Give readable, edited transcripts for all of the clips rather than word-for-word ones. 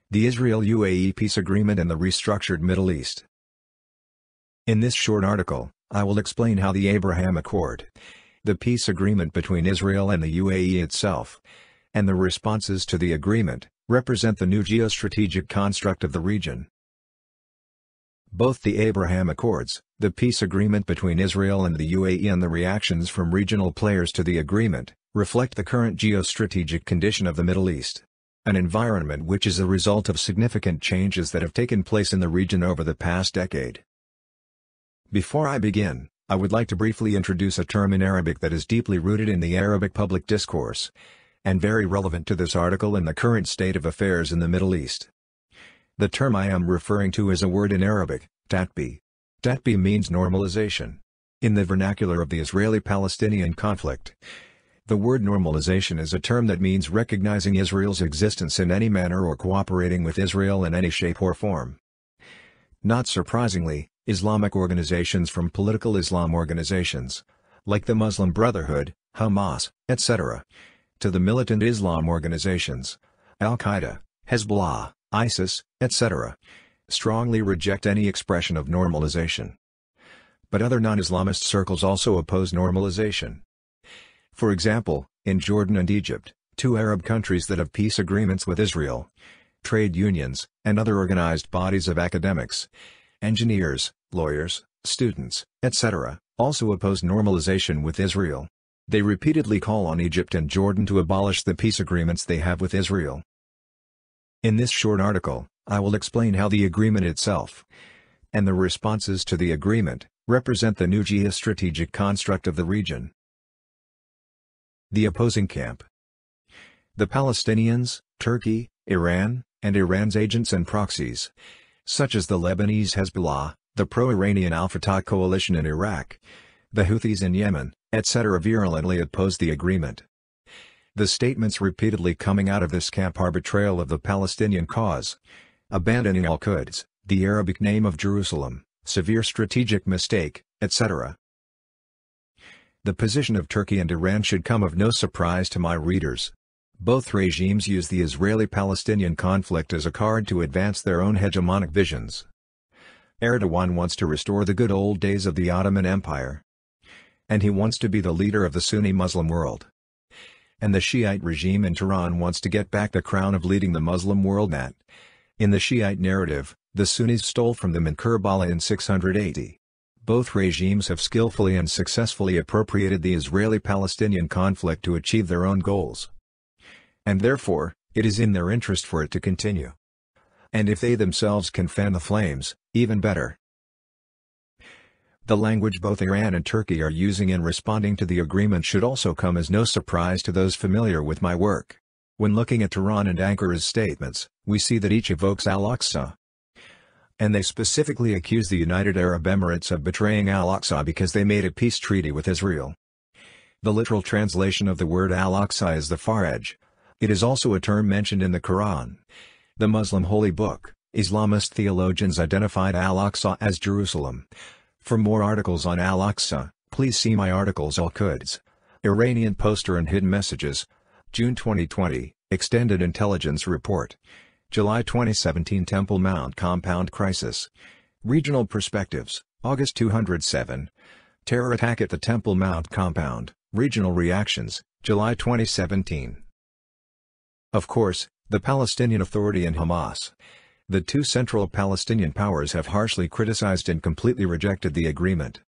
The Israel-UAE peace agreement and the restructured Middle East. In this short article, I will explain how the Abraham Accord, the peace agreement between Israel and the UAE itself, and the responses to the agreement, represent the new geostrategic construct of the region. Both the Abraham Accords, the peace agreement between Israel and the UAE, and the reactions from regional players to the agreement, reflect the current geostrategic condition of the Middle East, an environment which is a result of significant changes that have taken place in the region over the past decade. Before I begin, I would like to briefly introduce a term in Arabic that is deeply rooted in the Arabic public discourse, and very relevant to this article and the current state of affairs in the Middle East. The term I am referring to is a word in Arabic, tatbi. Tatbi means normalization. In the vernacular of the Israeli-Palestinian conflict, the word normalization is a term that means recognizing Israel's existence in any manner or cooperating with Israel in any shape or form. Not surprisingly, Islamic organizations from political Islam organizations, like the Muslim Brotherhood, Hamas, etc., to the militant Islam organizations, Al-Qaeda, Hezbollah, ISIS, etc., strongly reject any expression of normalization. But other non-Islamist circles also oppose normalization. For example, in Jordan and Egypt, two Arab countries that have peace agreements with Israel, trade unions, and other organized bodies of academics, engineers, lawyers, students, etc., also oppose normalization with Israel. They repeatedly call on Egypt and Jordan to abolish the peace agreements they have with Israel. In this short article, I will explain how the agreement itself, and the responses to the agreement, represent the new geostrategic construct of the region. The opposing camp. The Palestinians, Turkey, Iran, and Iran's agents and proxies, such as the Lebanese Hezbollah, the pro-Iranian Al-Fatah coalition in Iraq, the Houthis in Yemen, etc., virulently oppose the agreement. The statements repeatedly coming out of this camp are betrayal of the Palestinian cause, abandoning Al-Quds, the Arabic name of Jerusalem, severe strategic mistake, etc. The position of Turkey and Iran should come of no surprise to my readers. Both regimes use the Israeli-Palestinian conflict as a card to advance their own hegemonic visions. Erdogan wants to restore the good old days of the Ottoman Empire, and he wants to be the leader of the Sunni Muslim world. And the Shiite regime in Tehran wants to get back the crown of leading the Muslim world that, in the Shiite narrative, the Sunnis stole from them in Karbala in 680. Both regimes have skillfully and successfully appropriated the Israeli-Palestinian conflict to achieve their own goals. And therefore, it is in their interest for it to continue. And if they themselves can fan the flames, even better. The language both Iran and Turkey are using in responding to the agreement should also come as no surprise to those familiar with my work. When looking at Tehran and Ankara's statements, we see that each evokes Al-Aqsa. And they specifically accuse the United Arab Emirates of betraying Al-Aqsa because they made a peace treaty with Israel. The literal translation of the word Al-Aqsa is the far edge. It is also a term mentioned in the Quran, the Muslim holy book. Islamist theologians identified Al-Aqsa as Jerusalem. For more articles on Al-Aqsa, please see my articles Al-Quds, Iranian Poster and Hidden Messages, June 2020, Extended Intelligence Report, July 2017 Temple Mount Compound Crisis, Regional Perspectives, August 207, Terror Attack at the Temple Mount Compound, Regional Reactions, July 2017. Of course, the Palestinian Authority and Hamas, the two central Palestinian powers, have harshly criticized and completely rejected the agreement.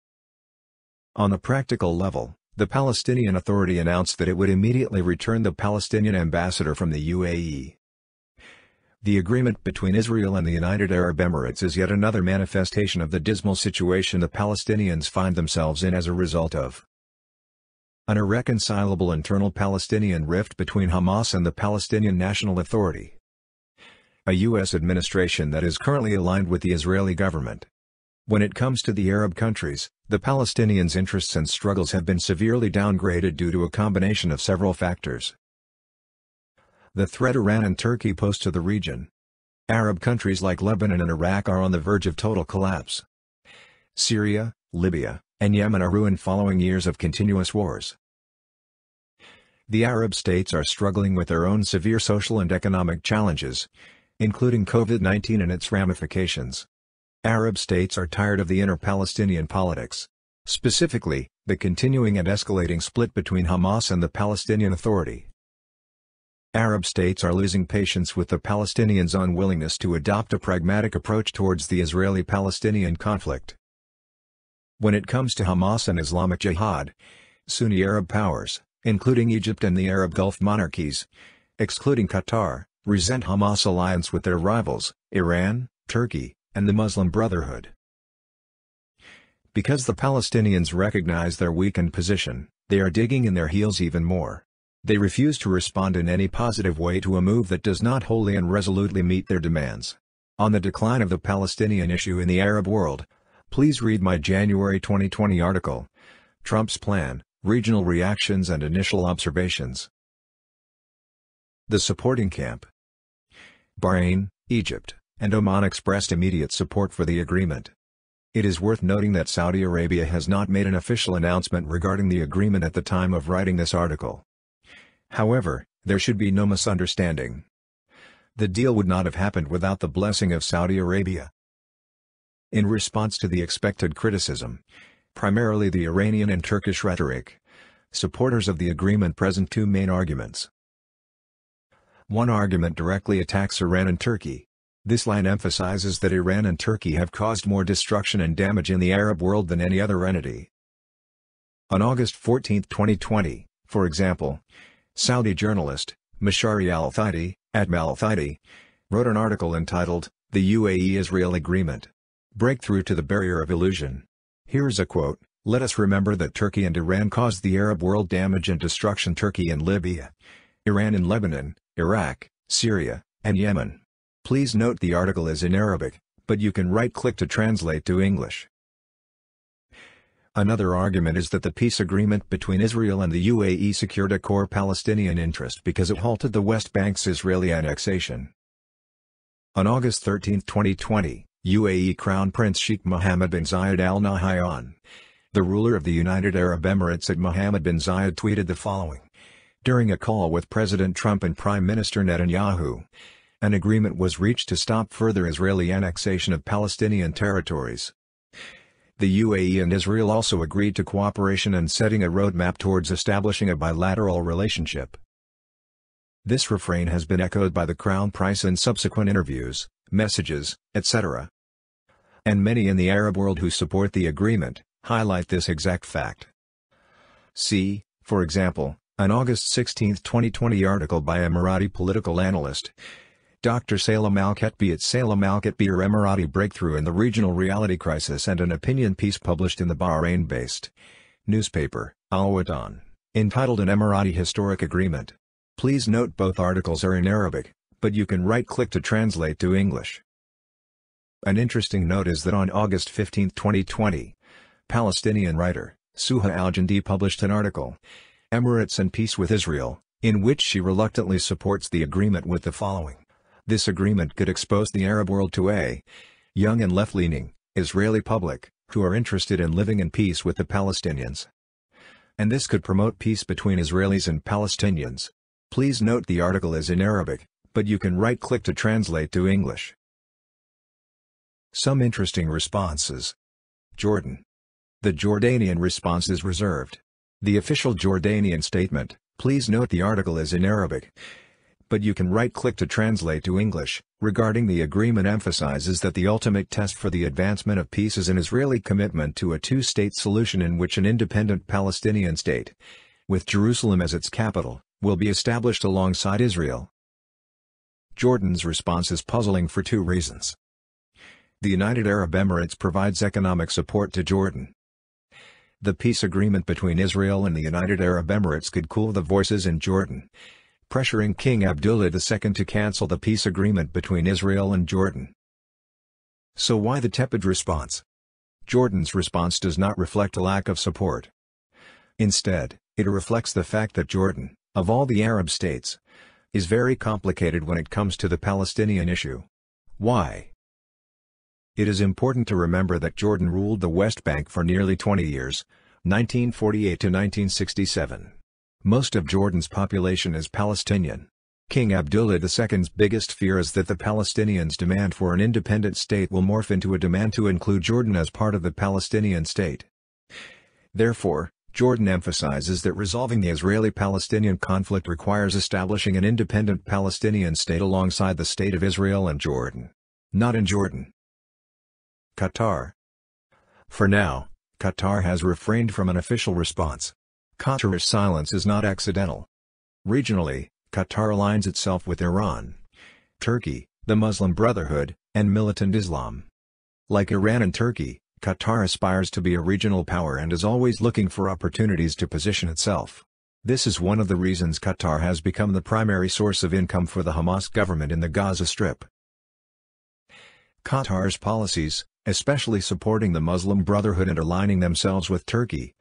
On a practical level, the Palestinian Authority announced that it would immediately return the Palestinian ambassador from the UAE. The agreement between Israel and the United Arab Emirates is yet another manifestation of the dismal situation the Palestinians find themselves in as a result of an irreconcilable internal Palestinian rift between Hamas and the Palestinian National Authority, a U.S. administration that is currently aligned with the Israeli government. When it comes to the Arab countries, the Palestinians' interests and struggles have been severely downgraded due to a combination of several factors. The threat Iran and Turkey pose to the region. Arab countries like Lebanon and Iraq are on the verge of total collapse. Syria, Libya, and Yemen are ruined following years of continuous wars. The Arab states are struggling with their own severe social and economic challenges, including COVID-19 and its ramifications. Arab states are tired of the inter-Palestinian politics. Specifically, the continuing and escalating split between Hamas and the Palestinian Authority. Arab states are losing patience with the Palestinians' unwillingness to adopt a pragmatic approach towards the Israeli-Palestinian conflict. When it comes to Hamas and Islamic Jihad, Sunni Arab powers, including Egypt and the Arab Gulf monarchies, excluding Qatar, resent Hamas' alliance with their rivals, Iran, Turkey, and the Muslim Brotherhood. Because the Palestinians recognize their weakened position, they are digging in their heels even more. They refuse to respond in any positive way to a move that does not wholly and resolutely meet their demands. On the decline of the Palestinian issue in the Arab world, please read my January 2020 article, Trump's Plan, Regional Reactions and Initial Observations. The supporting camp. Bahrain, Egypt, and Oman expressed immediate support for the agreement. It is worth noting that Saudi Arabia has not made an official announcement regarding the agreement at the time of writing this article. However, there should be no misunderstanding. The deal would not have happened without the blessing of Saudi Arabia. In response to the expected criticism, primarily the Iranian and Turkish rhetoric, supporters of the agreement present two main arguments. One argument directly attacks Iran and Turkey. This line emphasizes that Iran and Turkey have caused more destruction and damage in the Arab world than any other entity. On August 14, 2020, for example, Saudi journalist, Mashari al-Thaidi, al-Thaidi, wrote an article entitled, "The UAE-Israel Agreement. Breakthrough to the Barrier of Illusion." Here's a quote, "Let us remember that Turkey and Iran caused the Arab world damage and destruction. Turkey in Libya, Iran in Lebanon, Iraq, Syria, and Yemen." Please note the article is in Arabic, but you can right-click to translate to English. Another argument is that the peace agreement between Israel and the UAE secured a core Palestinian interest because it halted the West Bank's Israeli annexation. On August 13, 2020, UAE Crown Prince Sheikh Mohammed bin Zayed Al Nahyan, the ruler of the United Arab Emirates, Mohammed bin Zayed tweeted the following. During a call with President Trump and Prime Minister Netanyahu, an agreement was reached to stop further Israeli annexation of Palestinian territories. The UAE and Israel also agreed to cooperation and setting a roadmap towards establishing a bilateral relationship. This refrain has been echoed by the Crown Prince in subsequent interviews, messages, etc. And many in the Arab world who support the agreement, highlight this exact fact. See, for example, an August 16, 2020 article by Emirati political analyst, Dr. Salam Al-Khatbi at Salam Al-Khatbi, Emirati Breakthrough in the Regional Reality Crisis, and an opinion piece published in the Bahrain-based newspaper, Al-Watan, entitled An Emirati Historic Agreement. Please note both articles are in Arabic, but you can right-click to translate to English. An interesting note is that on August 15, 2020, Palestinian writer, Suha Al-Jandi published an article, Emirates and Peace with Israel, in which she reluctantly supports the agreement with the following. This agreement could expose the Arab world to a young and left-leaning Israeli public, who are interested in living in peace with the Palestinians. And this could promote peace between Israelis and Palestinians. Please note the article is in Arabic, but you can right-click to translate to English. Some interesting responses. Jordan. The Jordanian response is reserved. The official Jordanian statement, please note the article is in Arabic, but you can right-click to translate to English, regarding the agreement emphasizes that the ultimate test for the advancement of peace is an Israeli commitment to a two-state solution in which an independent Palestinian state, with Jerusalem as its capital, will be established alongside Israel. Jordan's response is puzzling for two reasons. The United Arab Emirates provides economic support to Jordan. The peace agreement between Israel and the United Arab Emirates could cool the voices in Jordan, pressuring King Abdullah II to cancel the peace agreement between Israel and Jordan. So why the tepid response? Jordan's response does not reflect a lack of support. Instead, it reflects the fact that Jordan, of all the Arab states, is very complicated when it comes to the Palestinian issue. Why? It is important to remember that Jordan ruled the West Bank for nearly 20 years, 1948 to 1967. Most of Jordan's population is Palestinian. King Abdullah II's biggest fear is that the Palestinians' demand for an independent state will morph into a demand to include Jordan as part of the Palestinian state. Therefore, Jordan emphasizes that resolving the Israeli-Palestinian conflict requires establishing an independent Palestinian state alongside the state of Israel and Jordan. Not in Jordan. Qatar. For now, Qatar has refrained from an official response. Qatar's silence is not accidental. Regionally, Qatar aligns itself with Iran, Turkey, the Muslim Brotherhood, and militant Islam. Like Iran and Turkey, Qatar aspires to be a regional power and is always looking for opportunities to position itself. This is one of the reasons Qatar has become the primary source of income for the Hamas government in the Gaza Strip. Qatar's policies, especially supporting the Muslim Brotherhood and aligning themselves with Turkey,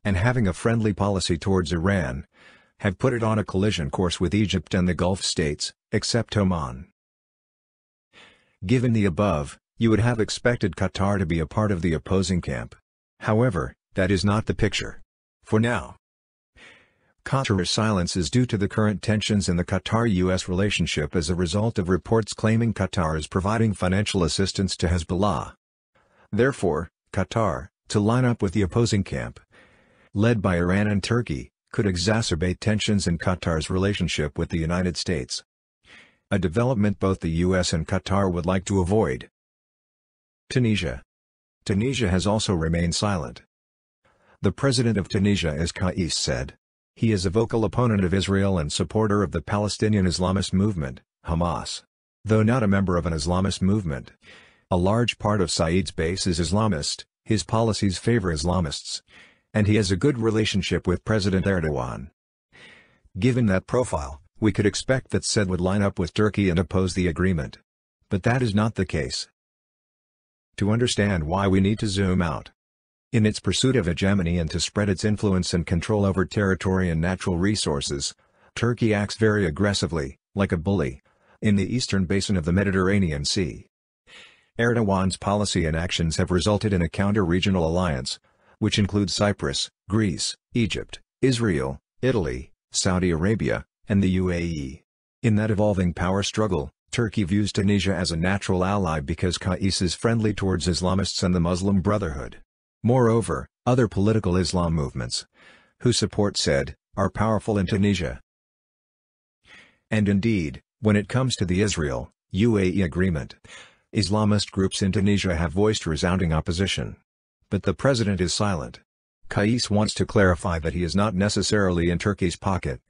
and having a friendly policy towards Iran, have put it on a collision course with Egypt and the Gulf states, except Oman. Given the above, you would have expected Qatar to be a part of the opposing camp. However, that is not the picture. For now, Qatar's silence is due to the current tensions in the Qatar-US relationship as a result of reports claiming Qatar is providing financial assistance to Hezbollah. Therefore, Qatar, to line up with the opposing camp, led by Iran and Turkey, could exacerbate tensions in Qatar's relationship with the United States. A development both the US and Qatar would like to avoid. Tunisia. Tunisia has also remained silent. The president of Tunisia is Kais Saied. He is a vocal opponent of Israel and supporter of the Palestinian Islamist movement, Hamas. Though not a member of an Islamist movement, a large part of Said's base is Islamist, his policies favor Islamists, and he has a good relationship with President Erdogan. Given that profile, we could expect that Saied would line up with Turkey and oppose the agreement. But that is not the case. To understand why, we need to zoom out. In its pursuit of hegemony and to spread its influence and control over territory and natural resources, Turkey acts very aggressively, like a bully, in the eastern basin of the Mediterranean Sea. Erdogan's policy and actions have resulted in a counter-regional alliance, which includes Cyprus, Greece, Egypt, Israel, Italy, Saudi Arabia, and the UAE. In that evolving power struggle, Turkey views Tunisia as a natural ally because Kais is friendly towards Islamists and the Muslim Brotherhood. Moreover, other political Islam movements, who support Saied, are powerful in Tunisia. And indeed, when it comes to the Israel-UAE agreement, Islamist groups in Tunisia have voiced resounding opposition. But the president is silent. Kais wants to clarify that he is not necessarily in Turkey's pocket.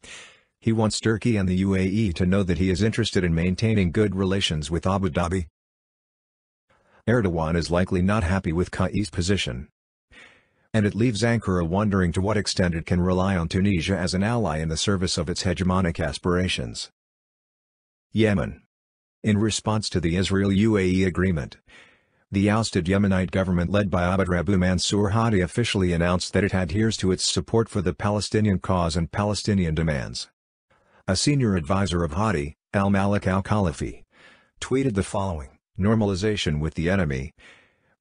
He wants Turkey and the UAE to know that he is interested in maintaining good relations with Abu Dhabi. Erdogan is likely not happy with Kais' position. And it leaves Ankara wondering to what extent it can rely on Tunisia as an ally in the service of its hegemonic aspirations. Yemen. In response to the Israel-UAE agreement, the ousted Yemenite government led by Abd Rabbu Mansour Hadi officially announced that it adheres to its support for the Palestinian cause and Palestinian demands. A senior advisor of Hadi, Al-Malik al-Khalifi, tweeted the following: "Normalization with the enemy,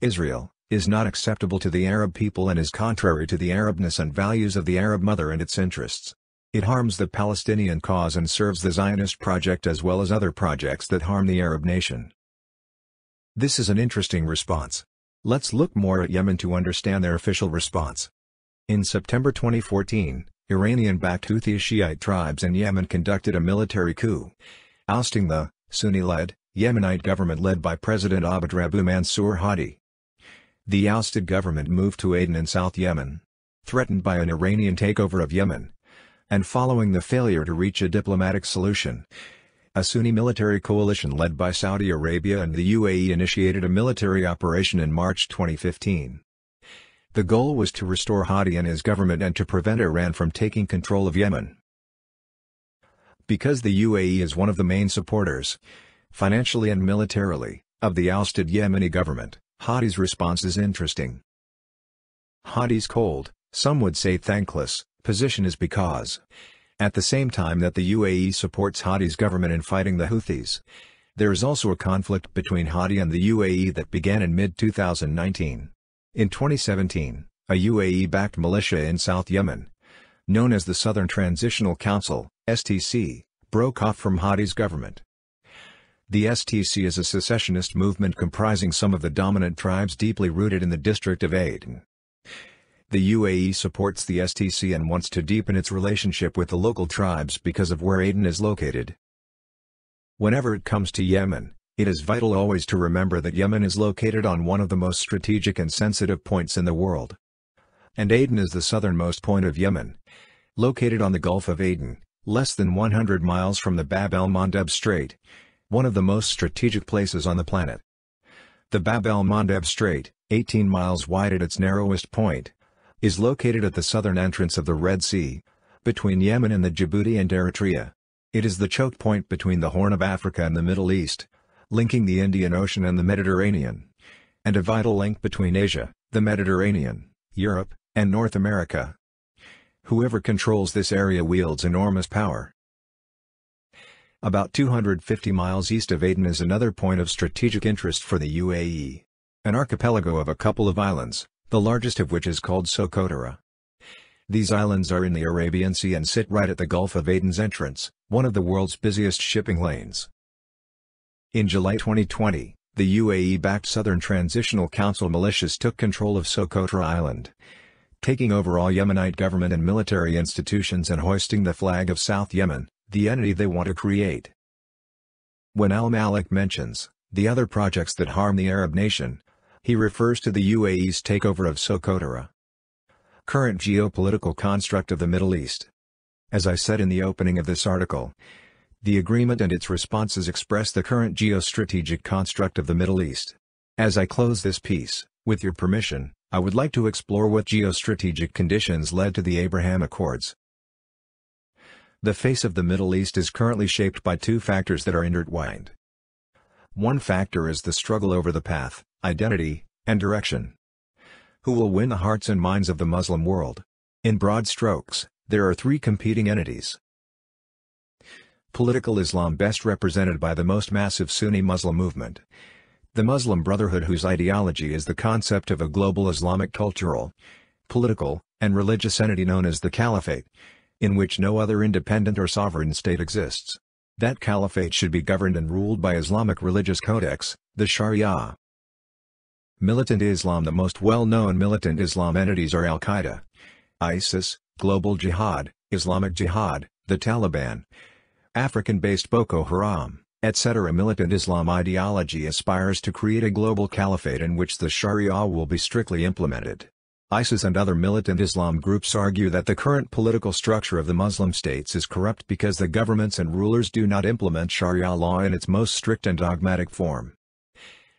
Israel, is not acceptable to the Arab people and is contrary to the Arabness and values of the Arab mother and its interests. It harms the Palestinian cause and serves the Zionist project as well as other projects that harm the Arab nation." This is an interesting response. Let's look more at Yemen to understand their official response. In September 2014, Iranian-backed Houthi Shiite tribes in Yemen conducted a military coup, ousting the Sunni-led, Yemenite government led by President Abd Rabbu Mansour Hadi. The ousted government moved to Aden in South Yemen, threatened by an Iranian takeover of Yemen. And following the failure to reach a diplomatic solution, a Sunni military coalition led by Saudi Arabia and the UAE initiated a military operation in March 2015. The goal was to restore Hadi and his government and to prevent Iran from taking control of Yemen. Because the UAE is one of the main supporters, financially and militarily, of the ousted Yemeni government, Hadi's response is interesting. Hadi's cold, some would say thankless, position is because, at the same time that the UAE supports Hadi's government in fighting the Houthis, there is also a conflict between Hadi and the UAE that began in mid-2019. In 2017, a UAE-backed militia in South Yemen, known as the Southern Transitional Council (STC), broke off from Hadi's government. The STC is a secessionist movement comprising some of the dominant tribes deeply rooted in the district of Aden. The UAE supports the STC and wants to deepen its relationship with the local tribes because of where Aden is located. Whenever it comes to Yemen, it is vital always to remember that Yemen is located on one of the most strategic and sensitive points in the world. And Aden is the southernmost point of Yemen, located on the Gulf of Aden, less than 100 miles from the Bab el-Mandeb Strait, one of the most strategic places on the planet. The Bab el-Mandeb Strait, 18 miles wide at its narrowest point, is located at the southern entrance of the Red Sea, between Yemen and the Djibouti and Eritrea. It is the choke point between the Horn of Africa and the Middle East, linking the Indian Ocean and the Mediterranean, and a vital link between Asia, the Mediterranean, Europe, and North America. Whoever controls this area wields enormous power. About 250 miles east of Aden is another point of strategic interest for the UAE, an archipelago of a couple of islands, the largest of which is called Socotra. These islands are in the Arabian Sea and sit right at the Gulf of Aden's entrance, one of the world's busiest shipping lanes. In July 2020, the UAE-backed Southern Transitional Council militias took control of Socotra Island, taking over all Yemenite government and military institutions and hoisting the flag of South Yemen, the entity they want to create. When al-Malik mentions the other projects that harm the Arab nation, he refers to the UAE's takeover of Socotra. Current geopolitical construct of the Middle East. As I said in the opening of this article, the agreement and its responses express the current geostrategic construct of the Middle East. As I close this piece, with your permission, I would like to explore what geostrategic conditions led to the Abraham Accords. The face of the Middle East is currently shaped by two factors that are intertwined. One factor is the struggle over the path, identity, and direction. Who will win the hearts and minds of the Muslim world? In broad strokes, there are three competing entities. Political Islam, best represented by the most massive Sunni Muslim movement, the Muslim Brotherhood, whose ideology is the concept of a global Islamic cultural, political, and religious entity known as the Caliphate, in which no other independent or sovereign state exists. That caliphate should be governed and ruled by Islamic religious codex, the Sharia. Militant Islam. The most well-known militant Islam entities are Al-Qaeda, ISIS, Global Jihad, Islamic Jihad, the Taliban, African-based Boko Haram, etc. Militant Islam ideology aspires to create a global caliphate in which the Sharia will be strictly implemented. ISIS and other militant Islam groups argue that the current political structure of the Muslim states is corrupt because the governments and rulers do not implement Sharia law in its most strict and dogmatic form.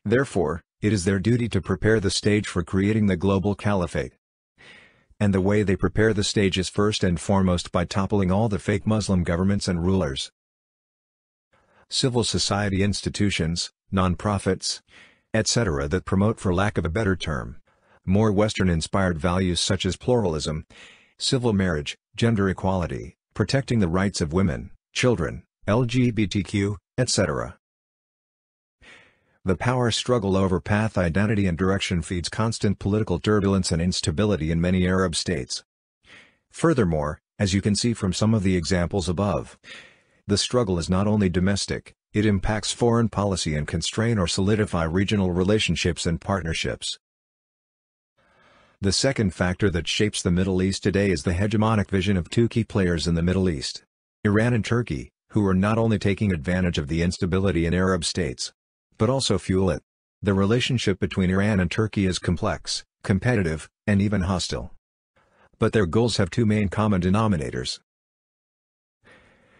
Therefore, it is their duty to prepare the stage for creating the global caliphate. And the way they prepare the stage is first and foremost by toppling all the fake Muslim governments and rulers. Civil society institutions, non-profits, etc. that promote, for lack of a better term, more Western-inspired values such as pluralism, civil marriage, gender equality, protecting the rights of women, children, LGBTQ, etc. The power struggle over path, identity and direction feeds constant political turbulence and instability in many Arab states. Furthermore, as you can see from some of the examples above, the struggle is not only domestic, it impacts foreign policy and constrain or solidify regional relationships and partnerships. The second factor that shapes the Middle East today is the hegemonic vision of two key players in the Middle East, Iran and Turkey, who are not only taking advantage of the instability in Arab states, but also fuel it. The relationship between Iran and Turkey is complex, competitive, and even hostile. But their goals have two main common denominators.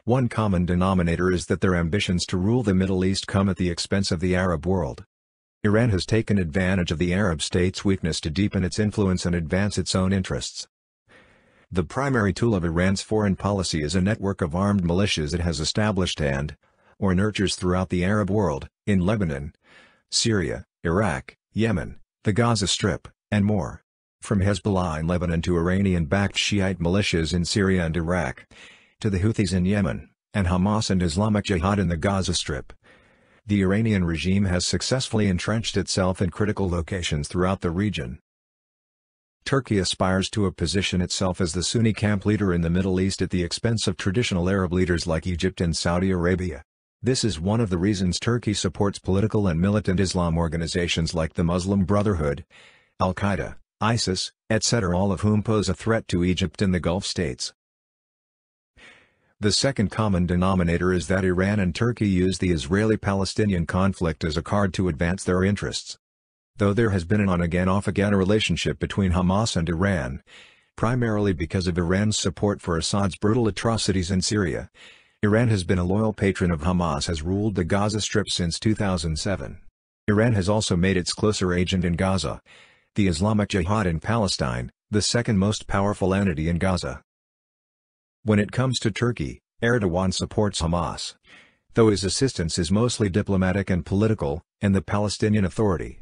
One common denominator is that their ambitions to rule the Middle East come at the expense of the Arab world. Iran has taken advantage of the Arab states' weakness to deepen its influence and advance its own interests. The primary tool of Iran's foreign policy is a network of armed militias it has established or nurtures throughout the Arab world, in Lebanon, Syria, Iraq, Yemen, the Gaza Strip, and more. From Hezbollah in Lebanon to Iranian-backed Shiite militias in Syria and Iraq, to the Houthis in Yemen, and Hamas and Islamic Jihad in the Gaza Strip. The Iranian regime has successfully entrenched itself in critical locations throughout the region. Turkey aspires to position itself as the Sunni camp leader in the Middle East at the expense of traditional Arab leaders like Egypt and Saudi Arabia. This is one of the reasons Turkey supports political and militant Islam organizations like the Muslim Brotherhood, Al-Qaeda, ISIS, etc., all of whom pose a threat to Egypt and the Gulf states. The second common denominator is that Iran and Turkey use the Israeli-Palestinian conflict as a card to advance their interests. Though there has been an on-again off-again relationship between Hamas and Iran, primarily because of Iran's support for Assad's brutal atrocities in Syria, Iran has been a loyal patron of Hamas, has ruled the Gaza Strip since 2007. Iran has also made its closer agent in Gaza, the Islamic Jihad in Palestine, the second most powerful entity in Gaza. When it comes to Turkey, Erdogan supports Hamas, though his assistance is mostly diplomatic and political, and the Palestinian Authority.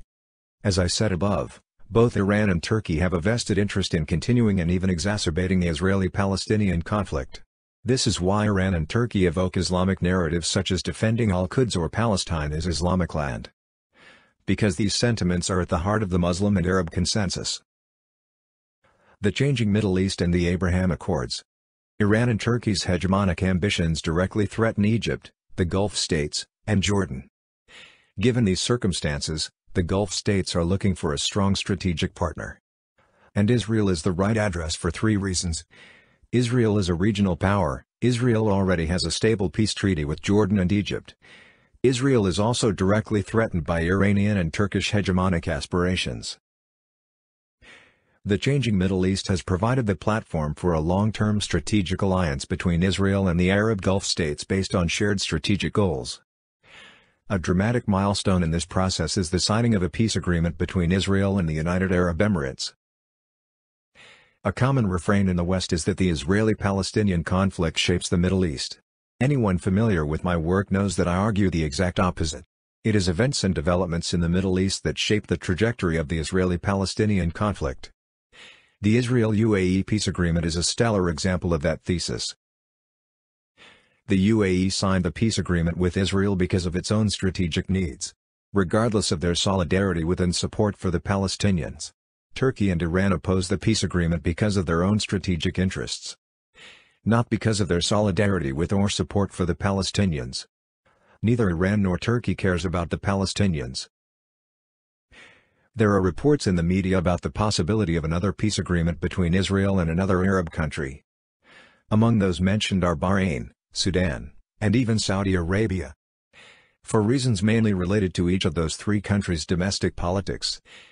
As I said above, both Iran and Turkey have a vested interest in continuing and even exacerbating the Israeli-Palestinian conflict. This is why Iran and Turkey evoke Islamic narratives such as defending Al-Quds or Palestine as Islamic land, because these sentiments are at the heart of the Muslim and Arab consensus. The changing Middle East and the Abraham Accords. Iran and Turkey's hegemonic ambitions directly threaten Egypt, the Gulf states, and Jordan. Given these circumstances, the Gulf states are looking for a strong strategic partner. And Israel is the right address for three reasons. Israel is a regional power. Israel already has a stable peace treaty with Jordan and Egypt. Israel is also directly threatened by Iranian and Turkish hegemonic aspirations. The changing Middle East has provided the platform for a long-term strategic alliance between Israel and the Arab Gulf states based on shared strategic goals. A dramatic milestone in this process is the signing of a peace agreement between Israel and the United Arab Emirates. A common refrain in the West is that the Israeli-Palestinian conflict shapes the Middle East. Anyone familiar with my work knows that I argue the exact opposite. It is events and developments in the Middle East that shape the trajectory of the Israeli-Palestinian conflict. The Israel-UAE peace agreement is a stellar example of that thesis. The UAE signed the peace agreement with Israel because of its own strategic needs. Regardless of their solidarity with and support for the Palestinians, Turkey and Iran oppose the peace agreement because of their own strategic interests, not because of their solidarity with or support for the Palestinians. Neither Iran nor Turkey cares about the Palestinians. There are reports in the media about the possibility of another peace agreement between Israel and another Arab country. Among those mentioned are Bahrain, Sudan, and even Saudi Arabia. For reasons mainly related to each of those three countries' domestic politics,